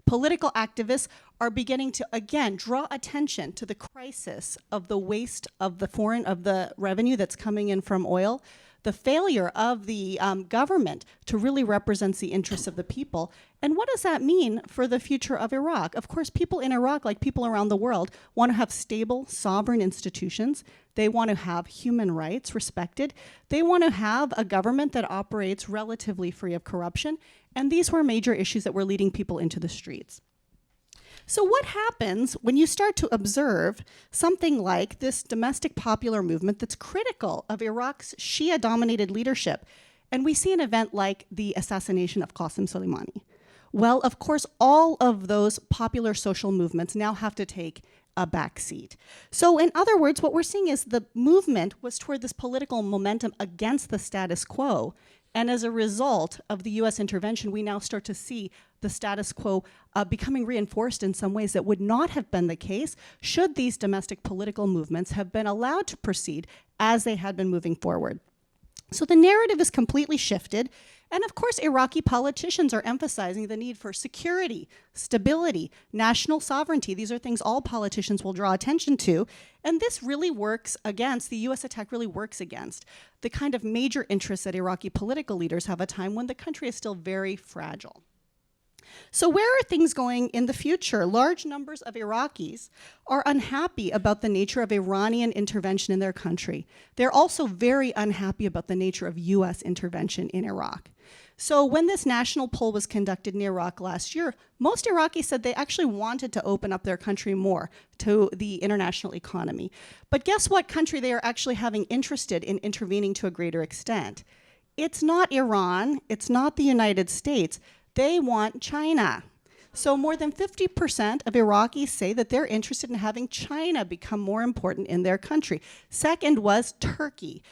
political activists are beginning to, again, draw attention to the crisis of the waste of the revenue that's coming in from oil, the failure of the government to really represent the interests of the people. And what does that mean for the future of Iraq? Of course, people in Iraq, like people around the world, want to have stable, sovereign institutions. They want to have human rights respected. They want to have a government that operates relatively free of corruption. And these were major issues that were leading people into the streets. So what happens when you start to observe something like this domestic popular movement that's critical of Iraq's Shia-dominated leadership? And we see an event like the assassination of Qasem Soleimani. Well, of course, all of those popular social movements now have to take a backseat. So in other words, what we're seeing is the movement was toward this political momentum against the status quo. And as a result of the US intervention, we now start to see the status quo becoming reinforced in some ways that would not have been the case should these domestic political movements have been allowed to proceed as they had been moving forward. So the narrative is completely shifted. And of course, Iraqi politicians are emphasizing the need for security, stability, national sovereignty. These are things all politicians will draw attention to. And this really works against, the US attack really works against the kind of major interests that Iraqi political leaders have at a time when the country is still very fragile. So where are things going in the future? Large numbers of Iraqis are unhappy about the nature of Iranian intervention in their country. They're also very unhappy about the nature of US intervention in Iraq. So when this national poll was conducted in Iraq last year, most Iraqis said they actually wanted to open up their country more to the international economy. But guess what country they are actually having interested in intervening to a greater extent? It's not Iran, it's not the United States. They want China. So more than 50% of Iraqis say that they're interested in having China become more important in their country. Second was Turkey.